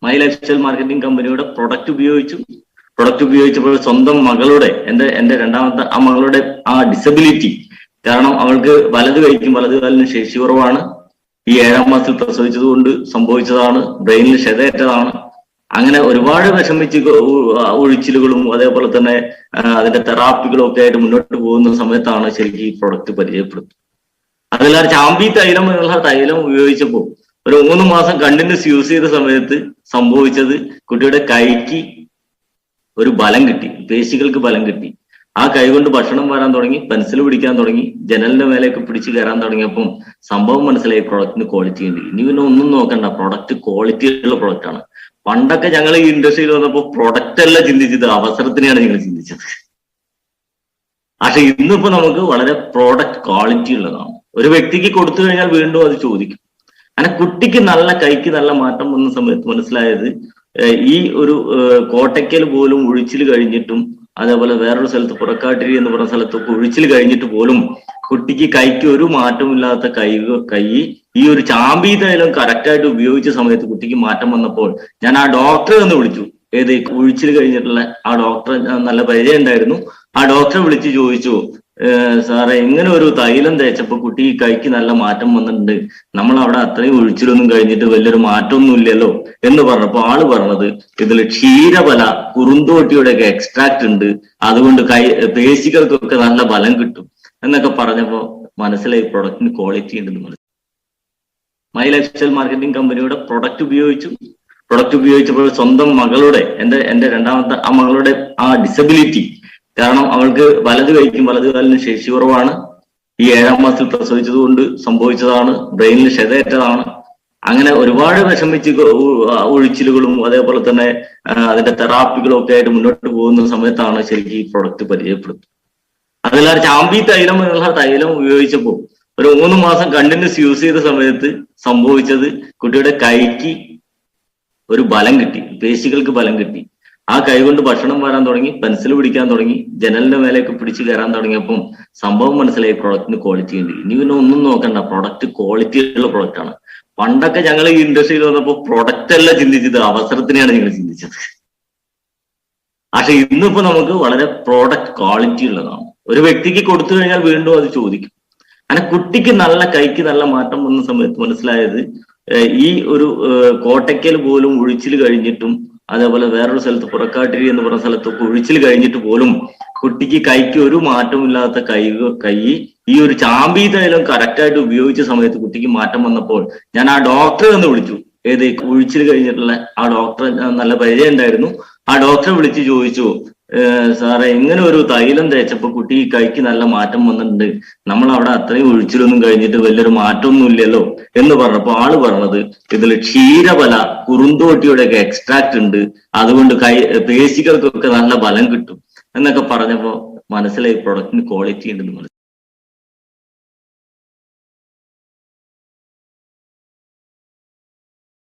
My life style marketing കമ്പനിയുടെ product ഉപയോഗിച്ചപ്പോൾ സ്വന്തം മകളുടെ എന്റെ രണ്ടാമത്തെ ആ മകളുടെ ആ ഡിസബിലിറ്റി, കാരണം അവൾക്ക് വലത് കൈക്കും വലത് കാലിനും ശേഷി കുറവാണ്. ഈ 7ാം മാസത്തിൽ പ്രസവിച്ചത് കൊണ്ട് സംഭവിച്ചതാണ്. ബ്രെയിനിൽ ക്ഷതയേറ്റതാണ്. അങ്ങനെ ഒരുപാട് വിഷമിച്ച് ഒഴിച്ചിലുകളും അതേപോലെ തന്നെ അതിന്റെ തെറാപ്പികളും ഒക്കെ ആയിട്ട് മുന്നോട്ട് പോകുന്ന സമയത്താണ് ശരിക്കും ഈ പ്രൊഡക്റ്റ് പരിചയപ്പെടുന്നത്. അതിൽ ചാമ്പി തൈലം എന്നുള്ള തൈലം ഉപയോഗിച്ചപ്പോൾ ഒരു 3 മാസം കണ്ടിന്യൂസ് യൂസ് ചെയ്ത സമയത്ത് സംഭവിച്ചത് കുട്ടിയുടെ കൈക്ക് ഒരു ബലം കിട്ടി, പേശികൾക്ക് ബലം കിട്ടി. ആ കൈ കൊണ്ട് ഭക്ഷണം വരാൻ തുടങ്ങി, പെൻസിൽ പിടിക്കാൻ തുടങ്ങി, ജനലിന്റെ മേലേക്ക് പിടിച്ച് കയറാൻ തുടങ്ങിയപ്പം സംഭവം മനസ്സിലായി പ്രൊഡക്റ്റിന് ക്വാളിറ്റി ഉണ്ട്. ഇനി പിന്നെ ഒന്നും നോക്കണ്ട, പ്രൊഡക്റ്റ് ക്വാളിറ്റി ഉള്ള പ്രൊഡക്റ്റ് ആണ്. പണ്ടൊക്കെ ഞങ്ങൾ ഈ ഇൻഡസ്ട്രിയിൽ വന്നപ്പോൾ പ്രൊഡക്റ്റ് അല്ല ചിന്തിച്ചത്, അവസരത്തിനെയാണ് ഞങ്ങൾ ചിന്തിച്ചത്. പക്ഷെ ഇന്നിപ്പോ നമുക്ക് വളരെ പ്രോഡക്റ്റ് ക്വാളിറ്റി ഉള്ളതാണ്. ഒരു വ്യക്തിക്ക് കൊടുത്തു കഴിഞ്ഞാൽ വീണ്ടും അത് ചോദിക്കും. അങ്ങനെ കുട്ടിക്ക് നല്ല കൈക്ക് നല്ല മാറ്റം വന്ന സമയത്ത് മനസ്സിലായത് ഈ ഒരു കോട്ടയ്ക്കൽ പോലും ഒഴിച്ചിൽ കഴിഞ്ഞിട്ടും, അതേപോലെ വേറൊരു സ്ഥലത്ത് പുറക്കാട്ടിരി എന്ന് പറഞ്ഞ സ്ഥലത്തൊക്കെ ഒഴിച്ചിൽ കഴിഞ്ഞിട്ട് പോലും കുട്ടിക്ക് കൈക്ക് ഒരു മാറ്റമില്ലാത്ത കൈ ഈ ഒരു ചാമ്പി തൈലം കറക്റ്റായിട്ട് ഉപയോഗിച്ച സമയത്ത് കുട്ടിക്ക് മാറ്റം വന്നപ്പോൾ ഞാൻ ആ ഡോക്ടറെ ഒന്ന് വിളിച്ചു. ഏത് ഒഴിച്ചിൽ കഴിഞ്ഞിട്ടുള്ള ആ ഡോക്ടറെ നല്ല പരിചയം ഉണ്ടായിരുന്നു. ആ ഡോക്ടറെ വിളിച്ച് ചോദിച്ചു, സാറേ ഇങ്ങനെ ഒരു തൈലം തേച്ചപ്പോ കുട്ടി കൈക്ക് നല്ല മാറ്റം വന്നിട്ടുണ്ട്, നമ്മൾ അവിടെ അത്രയും ഒഴിച്ചിലൊന്നും കഴിഞ്ഞിട്ട് വലിയൊരു മാറ്റമൊന്നും ഇല്ലല്ലോ എന്ന് പറഞ്ഞപ്പോ ആള് പറഞ്ഞത് ഇതിൽ ക്ഷീരബല കുറുന്തോട്ടിയുടെ ഒക്കെ എക്സ്ട്രാക്ട് ഉണ്ട്, അതുകൊണ്ട് പേശികൾക്കൊക്കെ നല്ല ബലം കിട്ടും എന്നൊക്കെ പറഞ്ഞപ്പോ മനസ്സിലായി പ്രൊഡക്റ്റിന് ക്വാളിറ്റി ഉണ്ടെന്ന് മനസ്സിലായി. മൈ ലൈഫ് സ്റ്റൈൽ മാർക്കറ്റിംഗ് കമ്പനിയുടെ പ്രൊഡക്റ്റ് ഉപയോഗിച്ചപ്പോൾ സ്വന്തം മകളുടെ എന്റെ രണ്ടാമത്തെ ആ മകളുടെ ആ ഡിസബിലിറ്റി, കാരണം അവൾക്ക് വലത് കൈക്കും വലത് കാലിനും ശേഷി കുറവാണ്. ഈ 7ാം മാസത്തിൽ പ്രസവിച്ചത് കൊണ്ട് സംഭവിച്ചതാണ്. ബ്രെയിനിൽ ക്ഷതയേറ്റതാണ്. അങ്ങനെ ഒരുപാട് വിഷമിച്ച് ഒഴിച്ചിലുകളും അതേപോലെ തന്നെ അതിന്റെ തെറാപ്പികളും ഒക്കെ ആയിട്ട് മുന്നോട്ട് പോകുന്ന സമയത്താണ് ശരിക്കും ഈ പ്രൊഡക്റ്റ് പരിചയപ്പെടുന്നത്. അതിൽ ചാമ്പി തൈലം എന്നുള്ള തൈലം ഉപയോഗിച്ചപ്പോൾ ഒരു 3 മാസം കണ്ടിന്യൂസ് യൂസ് ചെയ്ത സമയത്ത് സംഭവിച്ചത് കുട്ടിയുടെ കൈക്ക് ഒരു ബലം കിട്ടി, പേശികൾക്ക് ബലം കിട്ടി. ആ കൈ കൊണ്ട് ഭക്ഷണം വരാൻ തുടങ്ങി, പെൻസിൽ പിടിക്കാൻ തുടങ്ങി, ജനലിന്റെ മേലേക്ക് പിടിച്ച് കയറാൻ തുടങ്ങിയപ്പം സംഭവം മനസ്സിലായി പ്രൊഡക്റ്റിന് ക്വാളിറ്റി ഉണ്ട്. ഇനി പിന്നെ ഒന്നും നോക്കണ്ട, പ്രൊഡക്റ്റ് ക്വാളിറ്റി ഉള്ള പ്രൊഡക്റ്റ് ആണ്. പണ്ടൊക്കെ ഞങ്ങൾ ഈ ഇൻഡസ്ട്രിയിൽ വന്നപ്പോൾ പ്രൊഡക്റ്റ് അല്ല ചിന്തിച്ചത്, അവസരത്തിനെയാണ് ഞങ്ങൾ ചിന്തിച്ചത്. പക്ഷെ ഇന്നിപ്പോ നമുക്ക് വളരെ പ്രോഡക്റ്റ് ക്വാളിറ്റി ഉള്ളതാണ്. ഒരു വ്യക്തിക്ക് കൊടുത്തു കഴിഞ്ഞാൽ വീണ്ടും അത് ചോദിക്കും. അങ്ങനെ കുട്ടിക്ക് നല്ല കൈക്ക് നല്ല മാറ്റം വന്ന സമയത്ത് മനസ്സിലായത് ഈ ഒരു കോട്ടയ്ക്കൽ പോലും ഒഴിച്ചിൽ കഴിഞ്ഞിട്ടും, അതേപോലെ വേറൊരു സ്ഥലത്ത് പുറക്കാട്ടിരി എന്ന് പറഞ്ഞ സ്ഥലത്തൊക്കെ ഒഴിച്ചിൽ കഴിഞ്ഞിട്ട് പോലും കുട്ടിക്ക് കൈക്ക് ഒരു മാറ്റമില്ലാത്ത കൈ ഈ ഒരു ചാമ്പി തൈലം കറക്റ്റായിട്ട് ഉപയോഗിച്ച സമയത്ത് കുട്ടിക്ക് മാറ്റം വന്നപ്പോൾ ഞാൻ ആ ഡോക്ടറെ ഒന്ന് വിളിച്ചു. ഏത് ഒഴിച്ചിൽ കഴിഞ്ഞിട്ടുള്ള ആ ഡോക്ടറെ നല്ല പരിചയം ഉണ്ടായിരുന്നു. ആ ഡോക്ടറെ വിളിച്ച് ചോദിച്ചു, സാറേ ഇങ്ങനെ ഒരു തൈലം തേച്ചപ്പോ കുട്ടി കൈക്ക് നല്ല മാറ്റം വന്നിട്ടുണ്ട്, നമ്മൾ അവിടെ അത്രയും ഒഴിച്ചിലൊന്നും കഴിഞ്ഞിട്ട് വലിയൊരു മാറ്റമൊന്നും ഇല്ലല്ലോ എന്ന് പറഞ്ഞപ്പോ ആള് പറഞ്ഞത് ഇതിൽ ക്ഷീരബല കുറുന്തോട്ടിയുടെ ഒക്കെ എക്സ്ട്രാക്ട് ഉണ്ട്, അതുകൊണ്ട് പേശികൾക്കൊക്കെ നല്ല ബലം കിട്ടും എന്നൊക്കെ പറഞ്ഞപ്പോ മനസ്സിലായി പ്രൊഡക്റ്റിന് ക്വാളിറ്റി ഉണ്ടെന്ന് മനസ്സിലായി.